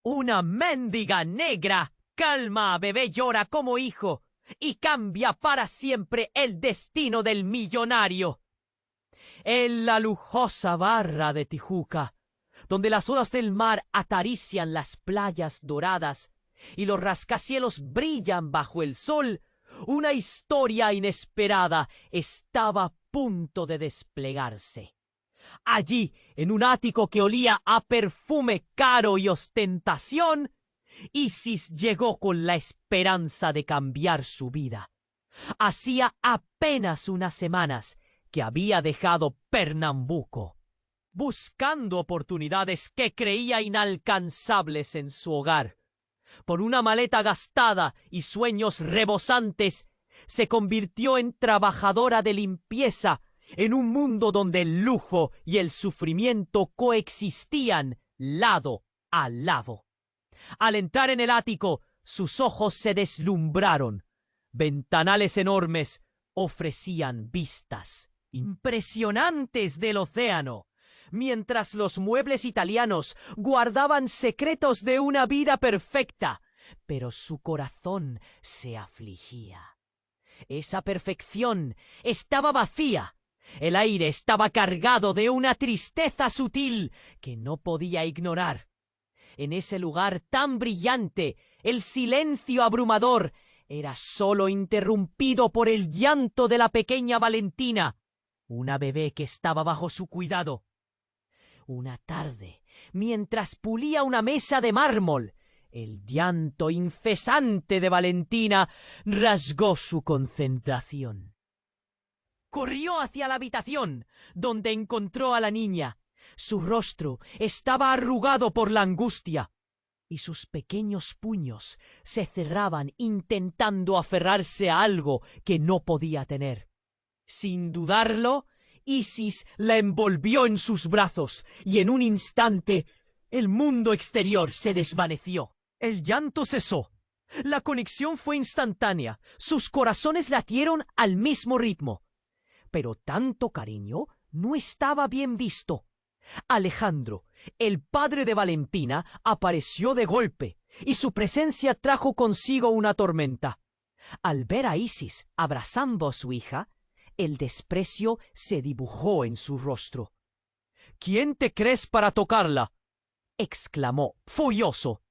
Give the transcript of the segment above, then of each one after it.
Una mendiga negra calma a bebé llora como hijo y cambia para siempre el destino del millonario. En la lujosa barra de Tijuca, donde las olas del mar acarician las playas doradas y los rascacielos brillan bajo el sol, una historia inesperada estaba a punto de desplegarse. Allí, en un ático que olía a perfume caro y ostentación, Isis llegó con la esperanza de cambiar su vida. Hacía apenas unas semanas que había dejado Pernambuco, buscando oportunidades que creía inalcanzables en su hogar. Por una maleta gastada y sueños rebosantes, se convirtió en trabajadora de limpieza en un mundo donde el lujo y el sufrimiento coexistían lado a lado. Al entrar en el ático, sus ojos se deslumbraron. Ventanales enormes ofrecían vistas impresionantes del océano, mientras los muebles italianos guardaban secretos de una vida perfecta, pero su corazón se afligía. Esa perfección estaba vacía. El aire estaba cargado de una tristeza sutil que no podía ignorar. En ese lugar tan brillante, el silencio abrumador era solo interrumpido por el llanto de la pequeña Valentina, una bebé que estaba bajo su cuidado. Una tarde, mientras pulía una mesa de mármol, el llanto incesante de Valentina rasgó su concentración. Corrió hacia la habitación, donde encontró a la niña. Su rostro estaba arrugado por la angustia, y sus pequeños puños se cerraban intentando aferrarse a algo que no podía tener. Sin dudarlo, Isis la envolvió en sus brazos, y en un instante el mundo exterior se desvaneció. El llanto cesó. La conexión fue instantánea. Sus corazones latieron al mismo ritmo. Pero tanto cariño no estaba bien visto. Alejandro, el padre de Valentina, apareció de golpe, y su presencia trajo consigo una tormenta. Al ver a Isis abrazando a su hija, el desprecio se dibujó en su rostro. «¿Quién te crees para tocarla?», exclamó, furioso.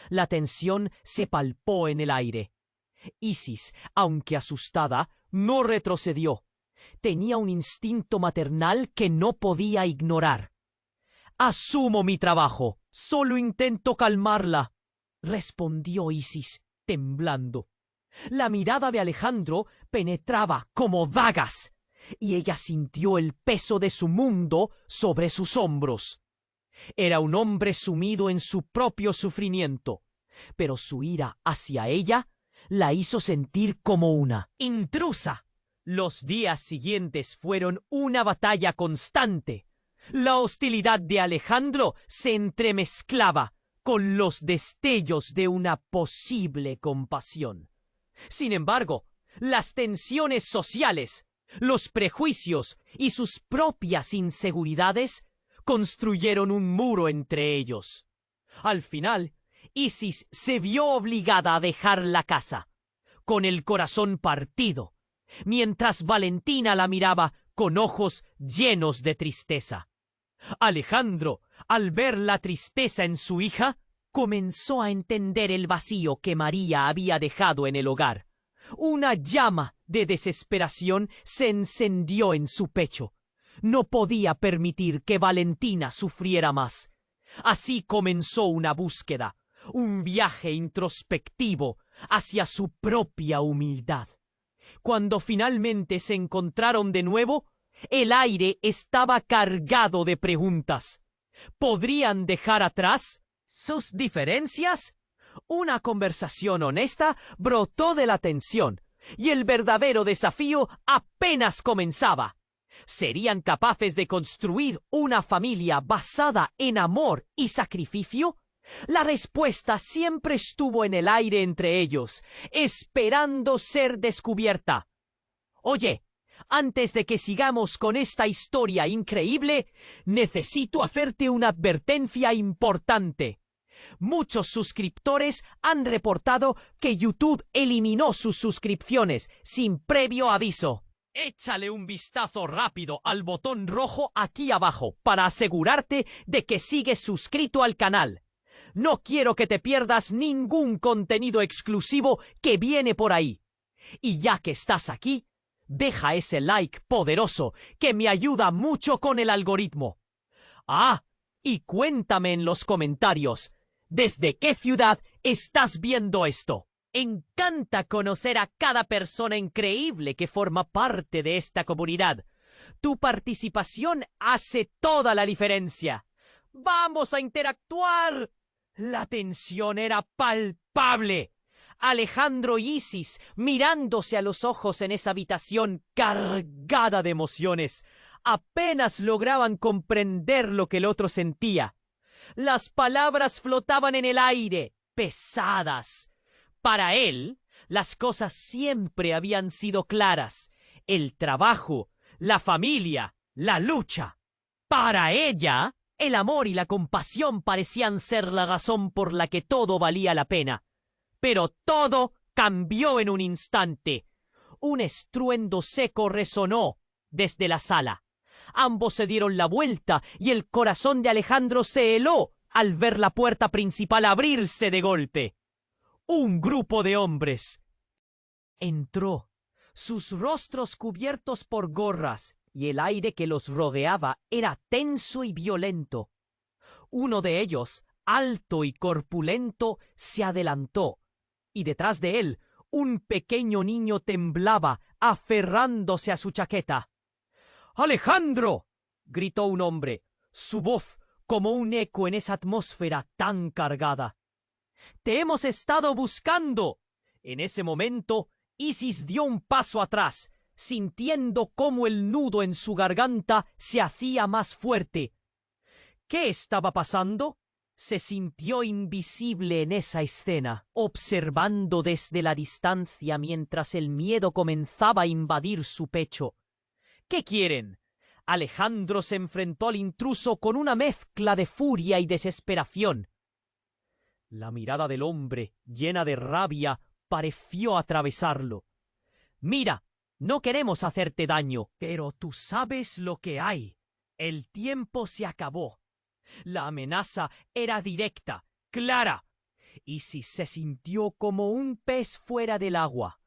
La tensión se palpó en el aire. Isis, aunque asustada, no retrocedió. Tenía un instinto maternal que no podía ignorar. «Asumo mi trabajo. Solo intento calmarla», respondió Isis, temblando. La mirada de Alejandro penetraba como dagas, y ella sintió el peso de su mundo sobre sus hombros. Era un hombre sumido en su propio sufrimiento, pero su ira hacia ella la hizo sentir como una intrusa. Los días siguientes fueron una batalla constante. La hostilidad de Alejandro se entremezclaba con los destellos de una posible compasión. Sin embargo, las tensiones sociales, los prejuicios y sus propias inseguridades construyeron un muro entre ellos. Al final, Isis se vio obligada a dejar la casa, con el corazón partido, mientras Valentina la miraba con ojos llenos de tristeza. Alejandro, al ver la tristeza en su hija, comenzó a entender el vacío que María había dejado en el hogar. Una llama de desesperación se encendió en su pecho. No podía permitir que Valentina sufriera más. Así comenzó una búsqueda, un viaje introspectivo hacia su propia humildad. Cuando finalmente se encontraron de nuevo, el aire estaba cargado de preguntas. ¿Podrían dejar atrás sus diferencias? Una conversación honesta brotó de la tensión, y el verdadero desafío apenas comenzaba. ¿Serían capaces de construir una familia basada en amor y sacrificio? La respuesta siempre estuvo en el aire entre ellos, esperando ser descubierta. Oye, antes de que sigamos con esta historia increíble, necesito hacerte una advertencia importante. Muchos suscriptores han reportado que YouTube eliminó sus suscripciones sin previo aviso. Échale un vistazo rápido al botón rojo aquí abajo para asegurarte de que sigues suscrito al canal. No quiero que te pierdas ningún contenido exclusivo que viene por ahí. Y ya que estás aquí, deja ese like poderoso que me ayuda mucho con el algoritmo. Ah, y cuéntame en los comentarios, ¿desde qué ciudad estás viendo esto? Encanta conocer a cada persona increíble que forma parte de esta comunidad. Tu participación hace toda la diferencia. ¡Vamos a interactuar! La tensión era palpable. Alejandro y Isis mirándose a los ojos en esa habitación cargada de emociones. Apenas lograban comprender lo que el otro sentía. Las palabras flotaban en el aire, pesadas. Para él, las cosas siempre habían sido claras. El trabajo, la familia, la lucha. Para ella, el amor y la compasión parecían ser la razón por la que todo valía la pena. Pero todo cambió en un instante. Un estruendo seco resonó desde la sala. Ambos se dieron la vuelta y el corazón de Alejandro se heló al ver la puerta principal abrirse de golpe. Un grupo de hombres entró, sus rostros cubiertos por gorras, y el aire que los rodeaba era tenso y violento. Uno de ellos, alto y corpulento, se adelantó, y detrás de él un pequeño niño temblaba, aferrándose a su chaqueta. ¡Alejandro!, gritó un hombre, su voz como un eco en esa atmósfera tan cargada. ¡Te hemos estado buscando! En ese momento, Isis dio un paso atrás, sintiendo cómo el nudo en su garganta se hacía más fuerte. ¿Qué estaba pasando? Se sintió invisible en esa escena, observando desde la distancia mientras el miedo comenzaba a invadir su pecho. ¿Qué quieren? Alejandro se enfrentó al intruso con una mezcla de furia y desesperación. La mirada del hombre, llena de rabia, pareció atravesarlo. «Mira, no queremos hacerte daño, pero tú sabes lo que hay. El tiempo se acabó». La amenaza era directa, clara. Isis se sintió como un pez fuera del agua.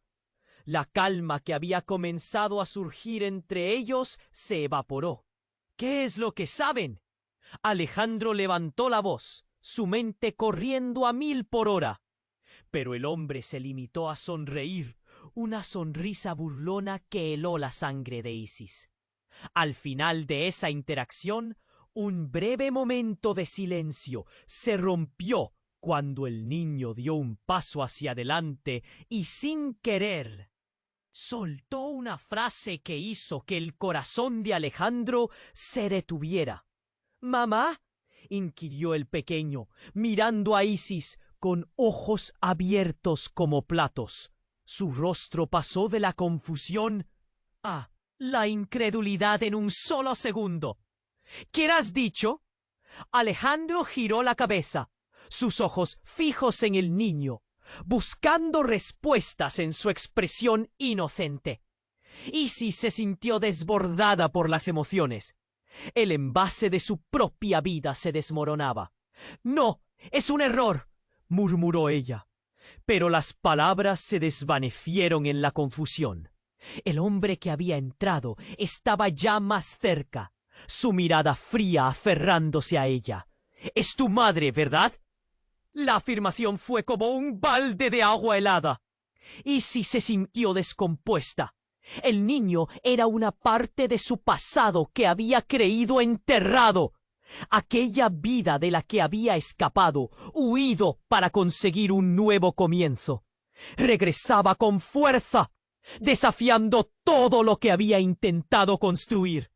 La calma que había comenzado a surgir entre ellos se evaporó. ¿Qué es lo que saben? Alejandro levantó la voz, su mente corriendo a 1000 por hora. Pero el hombre se limitó a sonreír, una sonrisa burlona que heló la sangre de Isis. Al final de esa interacción, un breve momento de silencio se rompió cuando el niño dio un paso hacia adelante y sin querer soltó una frase que hizo que el corazón de Alejandro se detuviera. «¿Mamá?», inquirió el pequeño, mirando a Isis con ojos abiertos como platos. Su rostro pasó de la confusión a la incredulidad en un solo segundo. «¿Qué has dicho?». Alejandro giró la cabeza, sus ojos fijos en el niño, buscando respuestas en su expresión inocente. Isis se sintió desbordada por las emociones. El envase de su propia vida se desmoronaba. «No, es un error», murmuró ella. Pero las palabras se desvanecieron en la confusión. El hombre que había entrado estaba ya más cerca, su mirada fría aferrándose a ella. «Es tu madre, ¿verdad?». La afirmación fue como un balde de agua helada. Isis se sintió descompuesta. El niño era una parte de su pasado que había creído enterrado. Aquella vida de la que había escapado, huido para conseguir un nuevo comienzo. Regresaba con fuerza, desafiando todo lo que había intentado construir.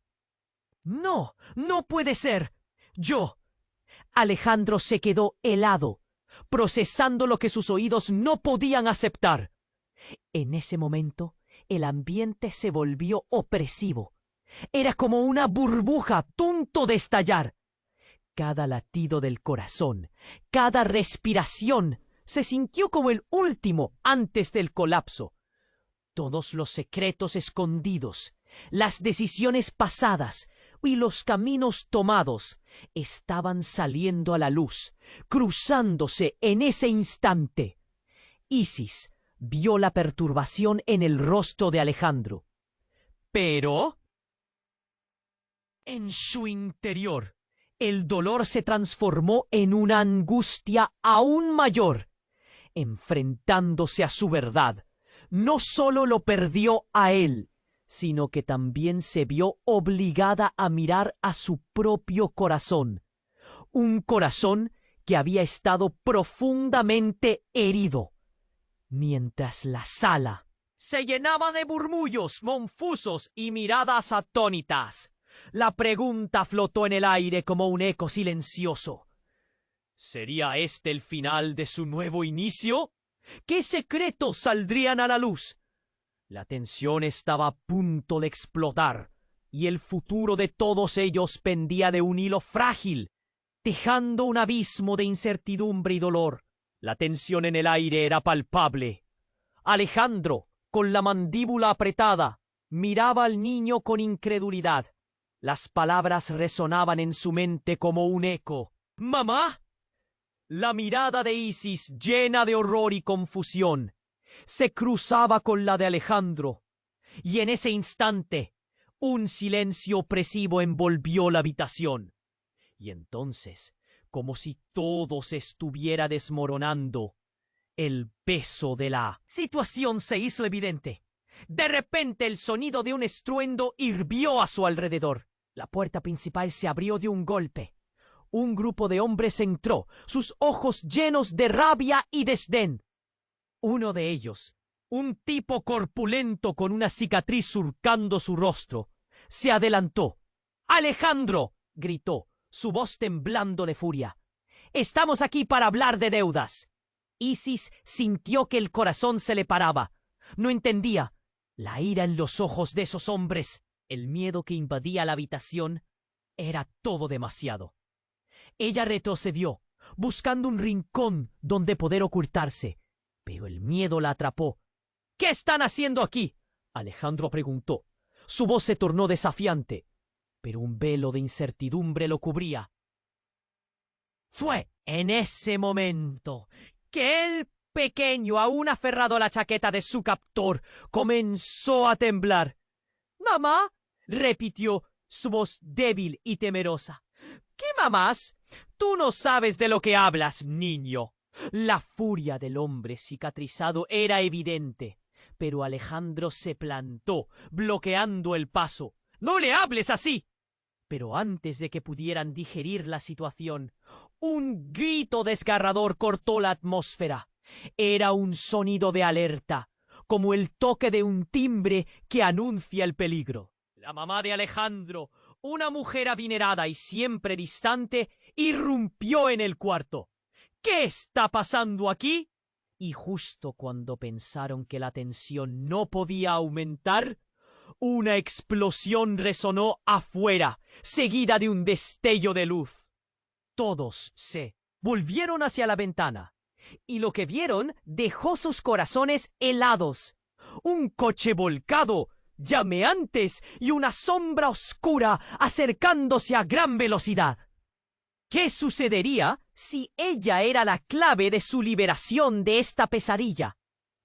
«No, no puede ser. Yo». Alejandro se quedó helado, procesando lo que sus oídos no podían aceptar. En ese momento, el ambiente se volvió opresivo. Era como una burbuja a punto de estallar. Cada latido del corazón, cada respiración, se sintió como el último antes del colapso. Todos los secretos escondidos, las decisiones pasadas y los caminos tomados estaban saliendo a la luz, cruzándose en ese instante. Isis vio la perturbación en el rostro de Alejandro. Pero en su interior, el dolor se transformó en una angustia aún mayor. Enfrentándose a su verdad, no solo lo perdió a él, sino que también se vio obligada a mirar a su propio corazón. Un corazón que había estado profundamente herido. Mientras la sala se llenaba de murmullos confusos y miradas atónitas, la pregunta flotó en el aire como un eco silencioso. ¿Sería este el final de su nuevo inicio? ¿Qué secretos saldrían a la luz? La tensión estaba a punto de explotar, y el futuro de todos ellos pendía de un hilo frágil, dejando un abismo de incertidumbre y dolor. La tensión en el aire era palpable. Alejandro, con la mandíbula apretada, miraba al niño con incredulidad. Las palabras resonaban en su mente como un eco. ¿Mamá? La mirada de Isis, llena de horror y confusión, se cruzaba con la de Alejandro, y en ese instante un silencio opresivo envolvió la habitación. Y entonces, como si todo se estuviera desmoronando, el peso de la situación se hizo evidente. De repente el sonido de un estruendo hirvió a su alrededor. La puerta principal se abrió de un golpe. Un grupo de hombres entró, sus ojos llenos de rabia y desdén. Uno de ellos, un tipo corpulento con una cicatriz surcando su rostro, se adelantó. ¡Alejandro!, gritó, su voz temblando de furia. «Estamos aquí para hablar de deudas». Isis sintió que el corazón se le paraba. No entendía. La ira en los ojos de esos hombres, el miedo que invadía la habitación, era todo demasiado. Ella retrocedió, buscando un rincón donde poder ocultarse, pero el miedo la atrapó. «¿Qué están haciendo aquí?», Alejandro preguntó. Su voz se tornó desafiante, pero un velo de incertidumbre lo cubría. Fue en ese momento que el pequeño, aún aferrado a la chaqueta de su captor, comenzó a temblar. «¿Mamá?», repitió, su voz débil y temerosa. «¿Qué mamás? Tú no sabes de lo que hablas, niño». La furia del hombre cicatrizado era evidente, pero Alejandro se plantó, bloqueando el paso. «¡No le hables así!». Pero antes de que pudieran digerir la situación, un grito desgarrador cortó la atmósfera. Era un sonido de alerta, como el toque de un timbre que anuncia el peligro. La mamá de Alejandro, una mujer adinerada y siempre distante, irrumpió en el cuarto. «¿Qué está pasando aquí?». Y justo cuando pensaron que la tensión no podía aumentar, una explosión resonó afuera, seguida de un destello de luz. Todos se volvieron hacia la ventana, y lo que vieron dejó sus corazones helados. Un coche volcado, llameantes y una sombra oscura acercándose a gran velocidad. ¿Qué sucedería si ella era la clave de su liberación de esta pesadilla?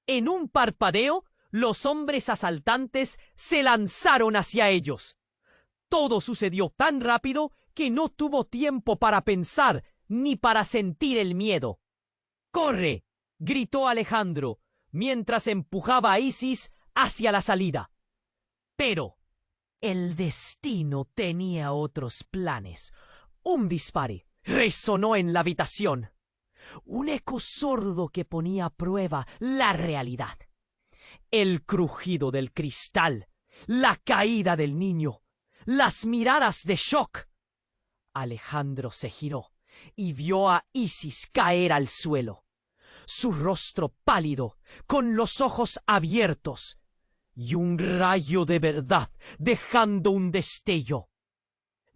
En un parpadeo, los hombres asaltantes se lanzaron hacia ellos. Todo sucedió tan rápido que no tuvo tiempo para pensar ni para sentir el miedo. «¡Corre!», gritó Alejandro, mientras empujaba a Isis hacia la salida. Pero el destino tenía otros planes. Un disparo resonó en la habitación. Un eco sordo que ponía a prueba la realidad. El crujido del cristal, la caída del niño, las miradas de shock. Alejandro se giró y vio a Isis caer al suelo. Su rostro pálido, con los ojos abiertos, y un rayo de verdad dejando un destello.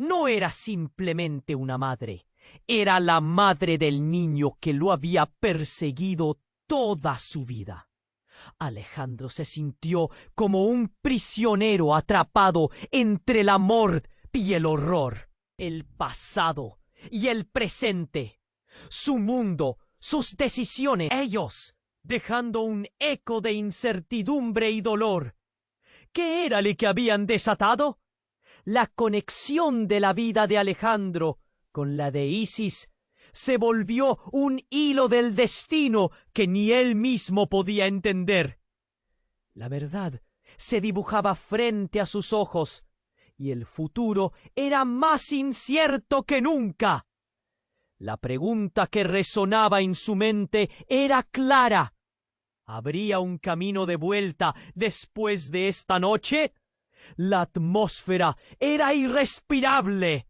no era simplemente una madre, era la madre del niño que lo había perseguido toda su vida. Alejandro se sintió como un prisionero atrapado entre el amor y el horror, el pasado y el presente, su mundo, sus decisiones, ellos, dejando un eco de incertidumbre y dolor. ¿Qué era lo que habían desatado? La conexión de la vida de Alejandro con la de Isis se volvió un hilo del destino que ni él mismo podía entender. La verdad se dibujaba frente a sus ojos y el futuro era más incierto que nunca. La pregunta que resonaba en su mente era clara. ¿Habría un camino de vuelta después de esta noche? La atmósfera era irrespirable.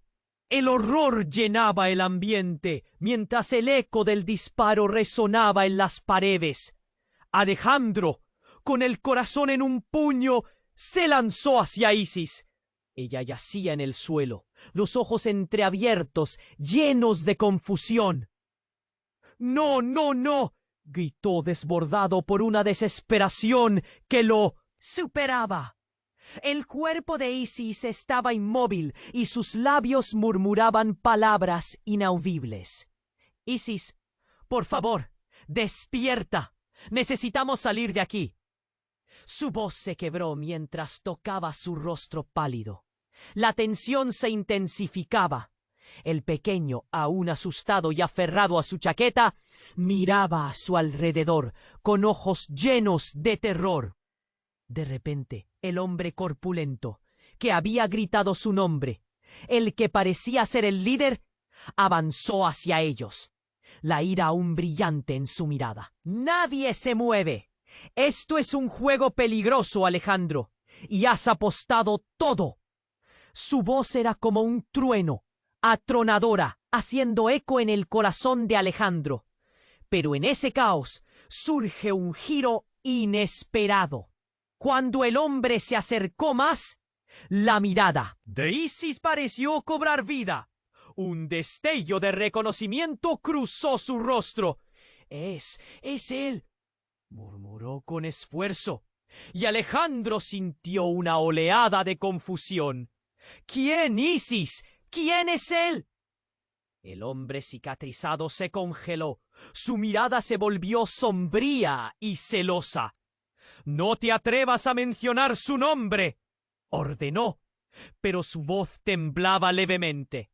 El horror llenaba el ambiente, mientras el eco del disparo resonaba en las paredes. Alejandro, con el corazón en un puño, se lanzó hacia Isis. Ella yacía en el suelo, los ojos entreabiertos, llenos de confusión. «¡No, no, no!», gritó desbordado por una desesperación que lo superaba. El cuerpo de Isis estaba inmóvil y sus labios murmuraban palabras inaudibles. «Isis, por favor, despierta. Necesitamos salir de aquí». Su voz se quebró mientras tocaba su rostro pálido. La tensión se intensificaba. El pequeño, aún asustado y aferrado a su chaqueta, miraba a su alrededor con ojos llenos de terror. De repente, el hombre corpulento, que había gritado su nombre, el que parecía ser el líder, avanzó hacia ellos, la ira aún brillante en su mirada. «Nadie se mueve. Esto es un juego peligroso, Alejandro, y has apostado todo». Su voz era como un trueno, atronadora, haciendo eco en el corazón de Alejandro. Pero en ese caos surge un giro inesperado. Cuando el hombre se acercó más, la mirada de Isis pareció cobrar vida. Un destello de reconocimiento cruzó su rostro. Es él», murmuró con esfuerzo, y Alejandro sintió una oleada de confusión. «¿Quién, Isis? ¿Quién es él?». El hombre cicatrizado se congeló. Su mirada se volvió sombría y celosa. «No te atrevas a mencionar su nombre», ordenó, pero su voz temblaba levemente.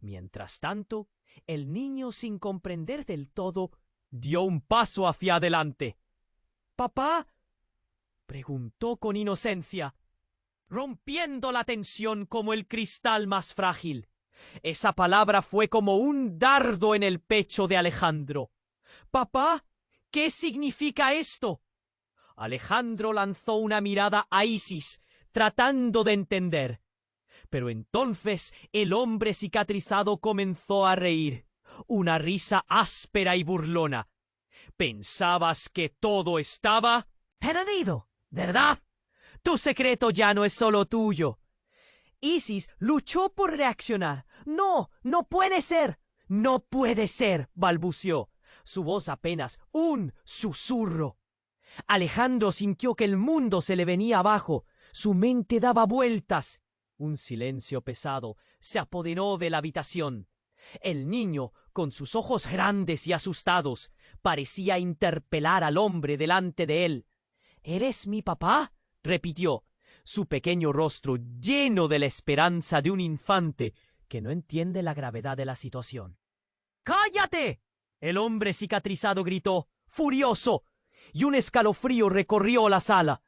Mientras tanto, el niño, sin comprender del todo, dio un paso hacia adelante. «¿Papá?», preguntó con inocencia, rompiendo la tensión como el cristal más frágil. Esa palabra fue como un dardo en el pecho de Alejandro. «¿Papá? ¿Qué significa esto?». Alejandro lanzó una mirada a Isis, tratando de entender. Pero entonces el hombre cicatrizado comenzó a reír, una risa áspera y burlona. «¿Pensabas que todo estaba perdido, verdad? Tu secreto ya no es solo tuyo». Isis luchó por reaccionar. «No, no puede ser. No puede ser», balbuceó, su voz apenas un susurro. Alejandro sintió que el mundo se le venía abajo. Su mente daba vueltas. Un silencio pesado se apoderó de la habitación. El niño, con sus ojos grandes y asustados, parecía interpelar al hombre delante de él. «¿Eres mi papá?», repitió, su pequeño rostro lleno de la esperanza de un infante que no entiende la gravedad de la situación. «¡Cállate!», el hombre cicatrizado gritó, furioso, y un escalofrío recorrió la sala.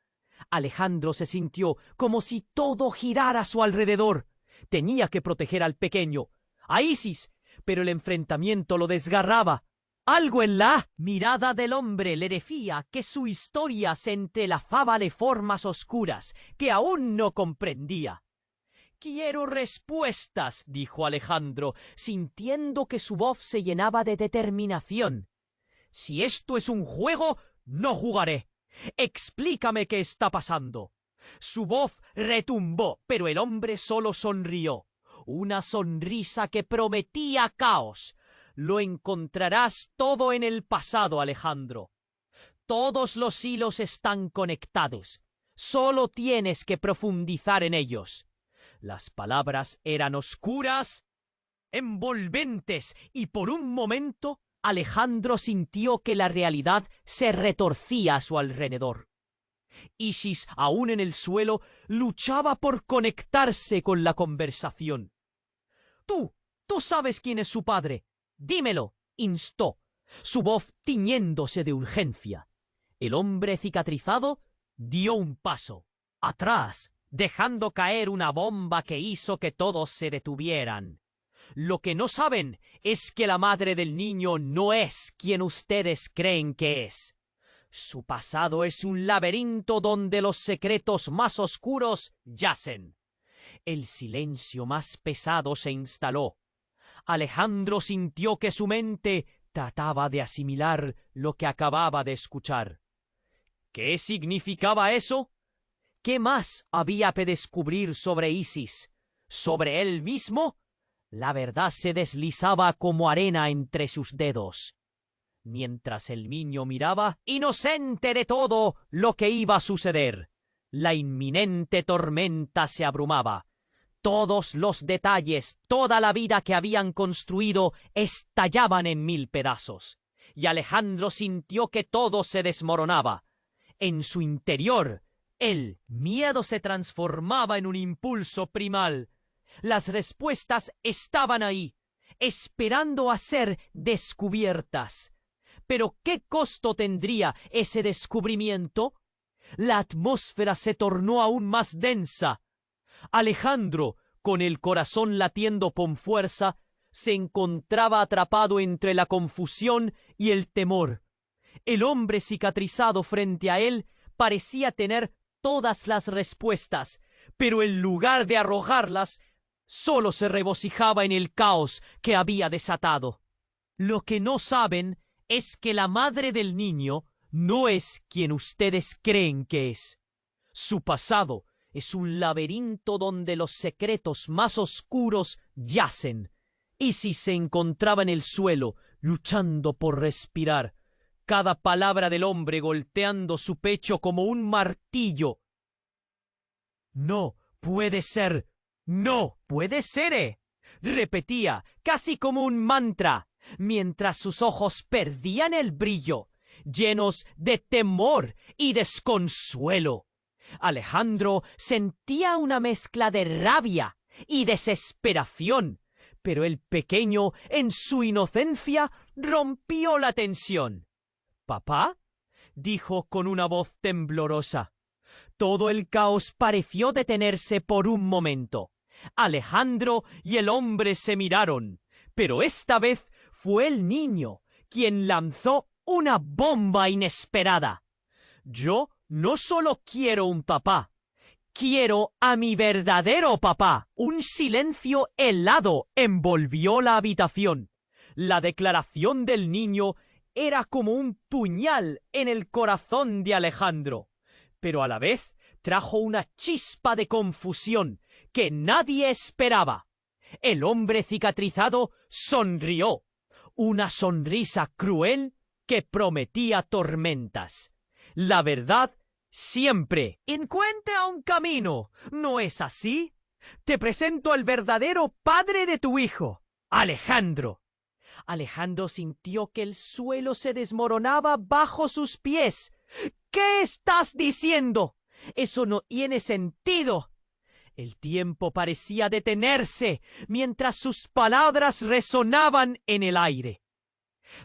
Alejandro se sintió como si todo girara a su alrededor. Tenía que proteger al pequeño, a Isis, pero el enfrentamiento lo desgarraba. Algo en la mirada del hombre le decía que su historia se entrelazaba de formas oscuras que aún no comprendía. «Quiero respuestas», dijo Alejandro, sintiendo que su voz se llenaba de determinación. «Si esto es un juego, no jugaré. Explícame qué está pasando». Su voz retumbó, pero el hombre solo sonrió. una sonrisa que prometía caos. Lo encontrarás todo en el pasado, Alejandro. Todos los hilos están conectados. Solo tienes que profundizar en ellos. Las palabras eran oscuras, envolventes, y por un momento Alejandro sintió que la realidad se retorcía a su alrededor. Isis, aún en el suelo, luchaba por conectarse con la conversación. Tú sabes quién es su padre. Dímelo, instó, su voz tiñéndose de urgencia. El hombre cicatrizado dio un paso atrás, dejando caer una bomba que hizo que todos se detuvieran. Lo que no saben es que la madre del niño no es quien ustedes creen que es. Su pasado es un laberinto donde los secretos más oscuros yacen. El silencio más pesado se instaló. Alejandro sintió que su mente trataba de asimilar lo que acababa de escuchar. ¿Qué significaba eso? ¿Qué más había que descubrir sobre Isis? ¿Sobre él mismo? La verdad se deslizaba como arena entre sus dedos. Mientras el niño miraba, inocente de todo lo que iba a suceder, la inminente tormenta se abrumaba. Todos los detalles, toda la vida que habían construido, estallaban en mil pedazos. Y Alejandro sintió que todo se desmoronaba. En su interior, el miedo se transformaba en un impulso primal. Las respuestas estaban ahí, esperando a ser descubiertas. Pero ¿qué costo tendría ese descubrimiento? La atmósfera se tornó aún más densa. Alejandro, con el corazón latiendo con fuerza, se encontraba atrapado entre la confusión y el temor. El hombre cicatrizado frente a él parecía tener todas las respuestas, pero en lugar de arrojarlas, solo se regocijaba en el caos que había desatado. Lo que no saben es que la madre del niño no es quien ustedes creen que es. Su pasado es un laberinto donde los secretos más oscuros yacen. Isis se encontraba en el suelo, luchando por respirar, cada palabra del hombre golpeando su pecho como un martillo. «No puede ser, no puede ser», repetía, casi como un mantra, mientras sus ojos perdían el brillo, llenos de temor y desconsuelo. Alejandro sentía una mezcla de rabia y desesperación, pero el pequeño, en su inocencia, rompió la tensión. «¿Papá?», dijo con una voz temblorosa. Todo el caos pareció detenerse por un momento. Alejandro y el hombre se miraron, pero esta vez fue el niño quien lanzó una bomba inesperada. «Yo no solo quiero un papá, quiero a mi verdadero papá». Un silencio helado envolvió la habitación. La declaración del niño era como un puñal en el corazón de Alejandro, pero a la vez trajo una chispa de confusión que nadie esperaba. El hombre cicatrizado sonrió, una sonrisa cruel que prometía tormentas. La verdad siempre encuentra un camino, ¿no es así? Te presento al verdadero padre de tu hijo, Alejandro. Alejandro sintió que el suelo se desmoronaba bajo sus pies. «¿Qué estás diciendo? Eso no tiene sentido». El tiempo parecía detenerse mientras sus palabras resonaban en el aire.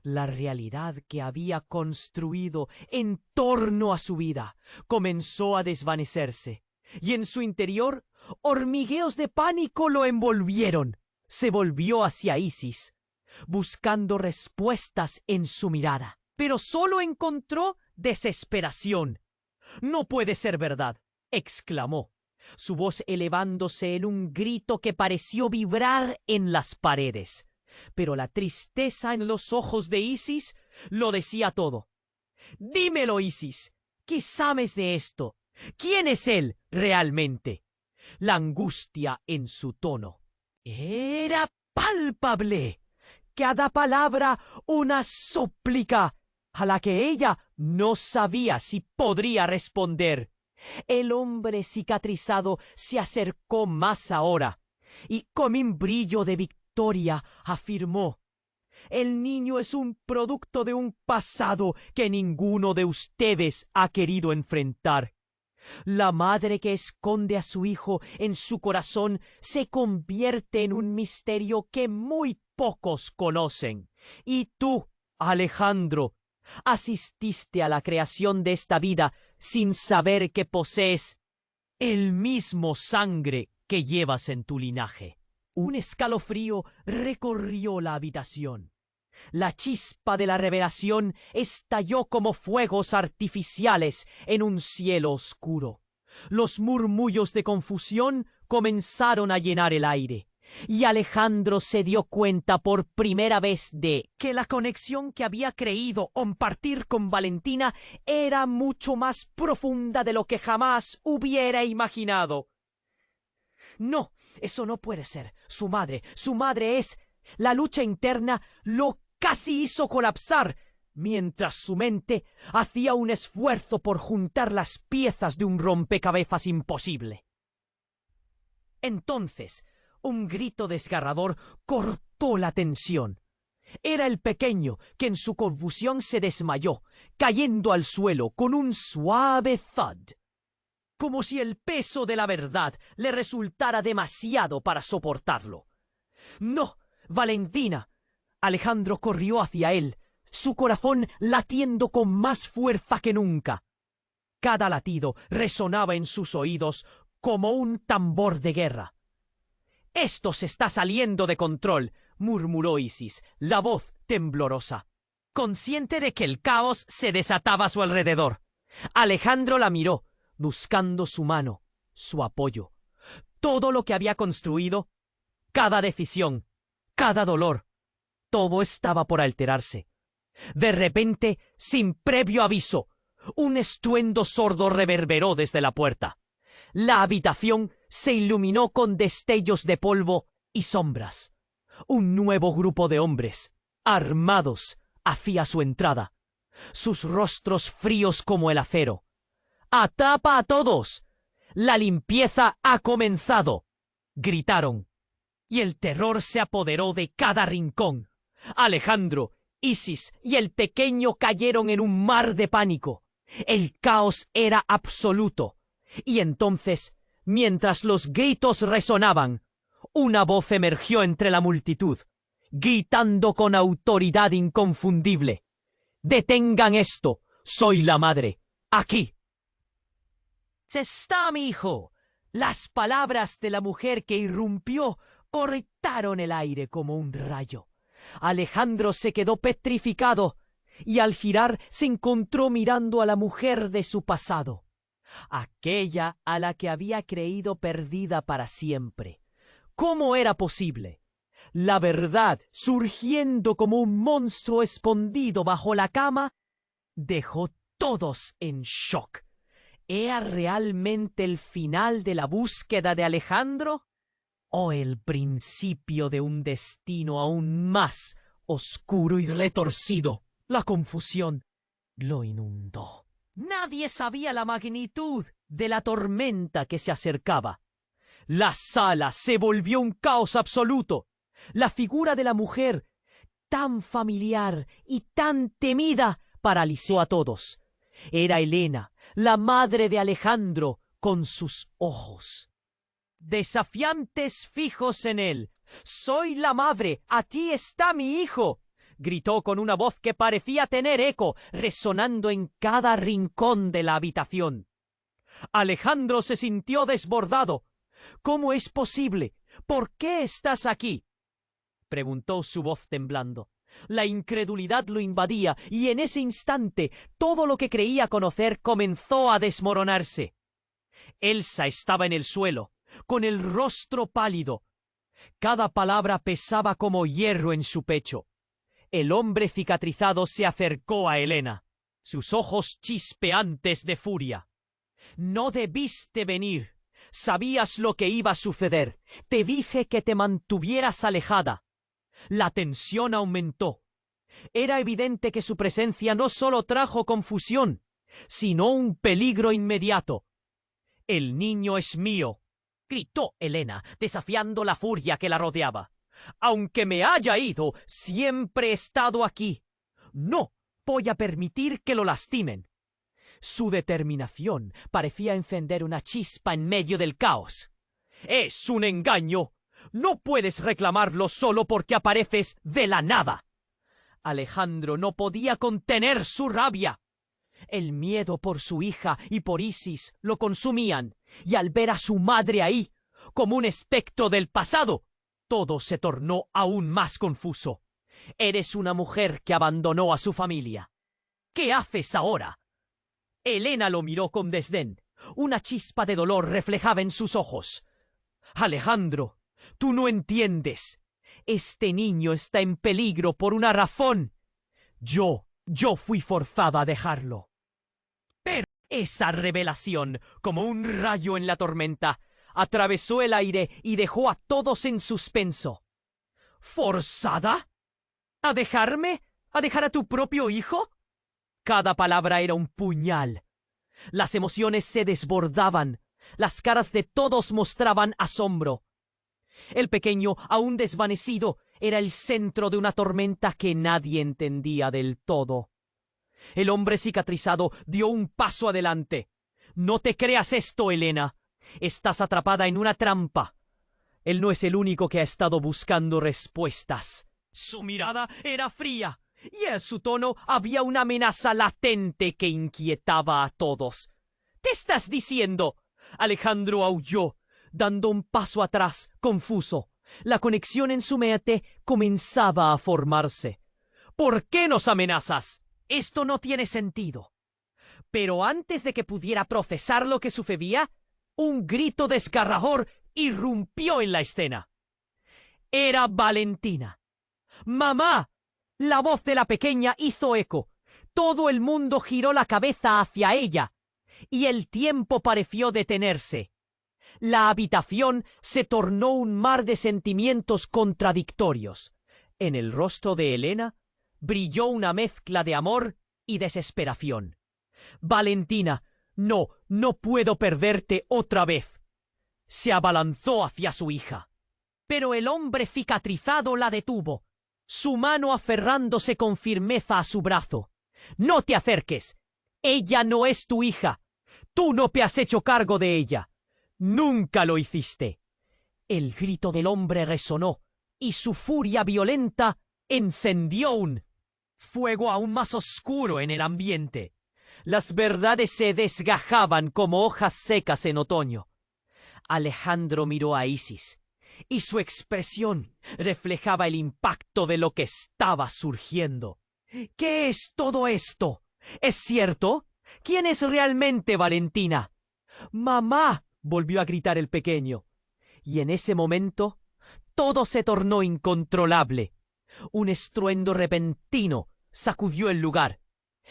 La realidad que había construido en torno a su vida comenzó a desvanecerse, y en su interior hormigueos de pánico lo envolvieron. Se volvió hacia Isis, buscando respuestas en su mirada, pero solo encontró desesperación. «No puede ser verdad», exclamó, su voz elevándose en un grito que pareció vibrar en las paredes. Pero la tristeza en los ojos de Isis lo decía todo. «Dímelo, Isis, ¿qué sabes de esto? ¿Quién es él realmente?». La angustia en su tono Era palpable. Cada palabra una súplica a la que ella no sabía si podría responder. El hombre cicatrizado se acercó más ahora y con un brillo de victoria afirmó: el niño es un producto de un pasado que ninguno de ustedes ha querido enfrentar. La madre que esconde a su hijo en su corazón se convierte en un misterio que muy pocos conocen. Y tú, Alejandro, asististe a la creación de esta vida sin saber que posees el mismo sangre que llevas en tu linaje. Un escalofrío recorrió la habitación. La chispa de la revelación estalló como fuegos artificiales en un cielo oscuro. Los murmullos de confusión comenzaron a llenar el aire, y Alejandro se dio cuenta por primera vez de que la conexión que había creído compartir con Valentina era mucho más profunda de lo que jamás hubiera imaginado. No, eso no puede ser. Su madre es... La lucha interna lo casi hizo colapsar, mientras su mente hacía un esfuerzo por juntar las piezas de un rompecabezas imposible. Entonces, un grito desgarrador cortó la tensión. Era el pequeño que en su confusión se desmayó, cayendo al suelo con un suave thud, como si el peso de la verdad le resultara demasiado para soportarlo. ¡No! ¡Valentina! Alejandro corrió hacia él, su corazón latiendo con más fuerza que nunca. Cada latido resonaba en sus oídos como un tambor de guerra. «Esto se está saliendo de control», murmuró Isis, la voz temblorosa, consciente de que el caos se desataba a su alrededor. Alejandro la miró, buscando su mano, su apoyo. Todo lo que había construido, cada decisión, cada dolor, todo estaba por alterarse. De repente, sin previo aviso, un estruendo sordo reverberó desde la puerta. La habitación se iluminó con destellos de polvo y sombras. Un nuevo grupo de hombres, armados, hacía su entrada, sus rostros fríos como el acero. «¡Atapa a todos! ¡La limpieza ha comenzado!», gritaron, y el terror se apoderó de cada rincón. Alejandro, Isis y el pequeño cayeron en un mar de pánico. El caos era absoluto. Y entonces, mientras los gritos resonaban, una voz emergió entre la multitud, gritando con autoridad inconfundible: «¡Detengan esto! ¡Soy la madre! ¡Aquí!». «¡Está mi hijo!». Las palabras de la mujer que irrumpió cortaron el aire como un rayo. Alejandro se quedó petrificado y al girar se encontró mirando a la mujer de su pasado, aquella a la que había creído perdida para siempre. ¿Cómo era posible? La verdad, surgiendo como un monstruo escondido bajo la cama, dejó todos en shock. ¿Era realmente el final de la búsqueda de Alejandro? ¿O el principio de un destino aún más oscuro y retorcido? La confusión lo inundó. Nadie sabía la magnitud de la tormenta que se acercaba. La sala se volvió un caos absoluto. La figura de la mujer, tan familiar y tan temida, paralizó a todos. Era Helena, la madre de Alejandro, con sus ojos desafiantes fijos en él. «¡Soy la madre! ¡Aquí está mi hijo!», gritó con una voz que parecía tener eco, resonando en cada rincón de la habitación. Alejandro se sintió desbordado. «¿Cómo es posible? ¿Por qué estás aquí?», preguntó su voz temblando. La incredulidad lo invadía y en ese instante todo lo que creía conocer comenzó a desmoronarse. Elsa estaba en el suelo, con el rostro pálido. Cada palabra pesaba como hierro en su pecho. El hombre cicatrizado se acercó a Helena, sus ojos chispeantes de furia. «No debiste venir. Sabías lo que iba a suceder. Te dije que te mantuvieras alejada. La tensión aumentó. Era evidente que su presencia no solo trajo confusión, sino un peligro inmediato. «El niño es mío», gritó Helena, desafiando la furia que la rodeaba. «Aunque me haya ido, siempre he estado aquí. No voy a permitir que lo lastimen». Su determinación parecía encender una chispa en medio del caos. «Es un engaño. No puedes reclamarlo solo porque apareces de la nada». Alejandro no podía contener su rabia. El miedo por su hija y por Isis lo consumían, y al ver a su madre ahí, como un espectro del pasado, todo se tornó aún más confuso. «Eres una mujer que abandonó a su familia. ¿Qué haces ahora?» Helena lo miró con desdén. Una chispa de dolor reflejaba en sus ojos. «Alejandro, tú no entiendes. Este niño está en peligro por una razón. Yo fui forzada a dejarlo». Pero esa revelación, como un rayo en la tormenta, atravesó el aire y dejó a todos en suspenso. «¿Forzada? ¿A dejarme? ¿A dejar a tu propio hijo?» Cada palabra era un puñal. Las emociones se desbordaban. Las caras de todos mostraban asombro. El pequeño, aún desvanecido, era el centro de una tormenta que nadie entendía del todo. El hombre cicatrizado dio un paso adelante. «No te creas esto, Helena. Estás atrapada en una trampa. Él no es el único que ha estado buscando respuestas». Su mirada era fría, y en su tono había una amenaza latente que inquietaba a todos. «¿Qué estás diciendo?» Alejandro aulló, dando un paso atrás, confuso. La conexión en su mente comenzaba a formarse. «¿Por qué nos amenazas? Esto no tiene sentido». Pero antes de que pudiera procesar lo que sucedía, un grito desgarrador irrumpió en la escena. Era Valentina. «¡Mamá!». La voz de la pequeña hizo eco. Todo el mundo giró la cabeza hacia ella, y el tiempo pareció detenerse. La habitación se tornó un mar de sentimientos contradictorios. En el rostro de Helena brilló una mezcla de amor y desesperación. «Valentina, no puedo perderte otra vez». Se abalanzó hacia su hija. Pero el hombre cicatrizado la detuvo, su mano aferrándose con firmeza a su brazo. «No te acerques. Ella no es tu hija. Tú no te has hecho cargo de ella. Nunca lo hiciste». El grito del hombre resonó, y su furia violenta encendió un fuego aún más oscuro en el ambiente. Las verdades se desgajaban como hojas secas en otoño. Alejandro miró a Isis, y su expresión reflejaba el impacto de lo que estaba surgiendo. «¿Qué es todo esto? ¿Es cierto? ¿Quién es realmente Valentina?» «¡Mamá!», volvió a gritar el pequeño. Y en ese momento todo se tornó incontrolable. Un estruendo repentino sacudió el lugar.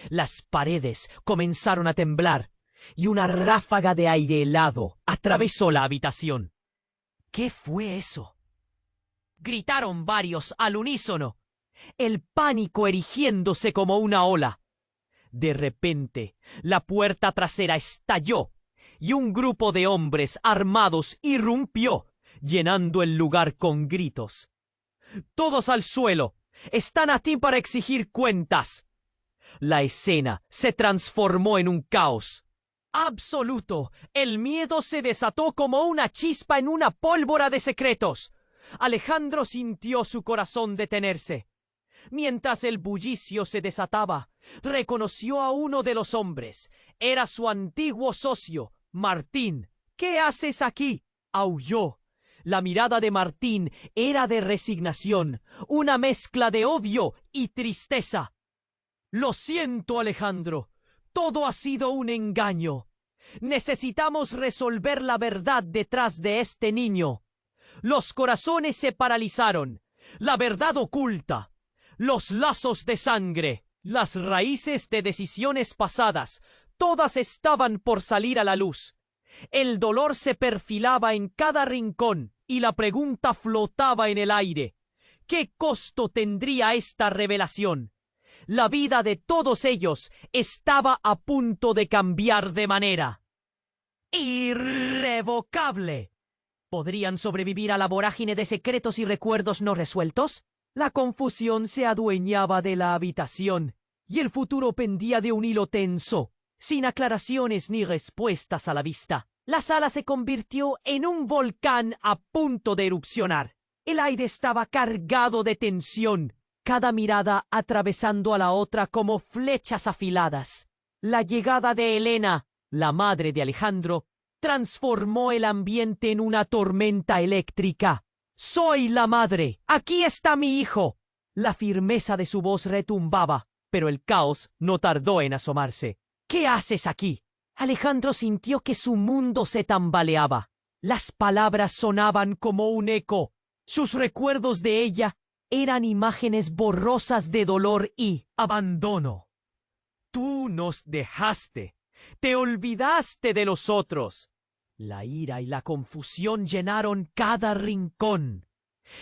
Las paredes comenzaron a temblar, y una ráfaga de aire helado atravesó la habitación. «¿Qué fue eso?», gritaron varios al unísono, el pánico erigiéndose como una ola. De repente, la puerta trasera estalló, y un grupo de hombres armados irrumpió, llenando el lugar con gritos. «¡Todos al suelo! ¡Están aquí para exigir cuentas!». La escena se transformó en un caos absoluto. El miedo se desató como una chispa en una pólvora de secretos. Alejandro sintió su corazón detenerse. Mientras el bullicio se desataba, reconoció a uno de los hombres. Era su antiguo socio, Martín. «¿Qué haces aquí?», aulló. La mirada de Martín era de resignación, una mezcla de odio y tristeza. «Lo siento, Alejandro. Todo ha sido un engaño. Necesitamos resolver la verdad detrás de este niño. Los corazones se paralizaron. La verdad oculta. Los lazos de sangre. Las raíces de decisiones pasadas. Todas estaban por salir a la luz. El dolor se perfilaba en cada rincón y la pregunta flotaba en el aire. ¿Qué costo tendría esta revelación? La vida de todos ellos estaba a punto de cambiar de manera irrevocable. ¿Podrían sobrevivir a la vorágine de secretos y recuerdos no resueltos? La confusión se adueñaba de la habitación y el futuro pendía de un hilo tenso, sin aclaraciones ni respuestas a la vista. La sala se convirtió en un volcán a punto de erupcionar. El aire estaba cargado de tensión, cada mirada atravesando a la otra como flechas afiladas. La llegada de Elena, la madre de Alejandro, transformó el ambiente en una tormenta eléctrica. «Soy la madre. Aquí está mi hijo». La firmeza de su voz retumbaba, pero el caos no tardó en asomarse. «¿Qué haces aquí?» Alejandro sintió que su mundo se tambaleaba. Las palabras sonaban como un eco. Sus recuerdos de ella eran imágenes borrosas de dolor y abandono. «Tú nos dejaste. Te olvidaste de los otros». La ira y la confusión llenaron cada rincón.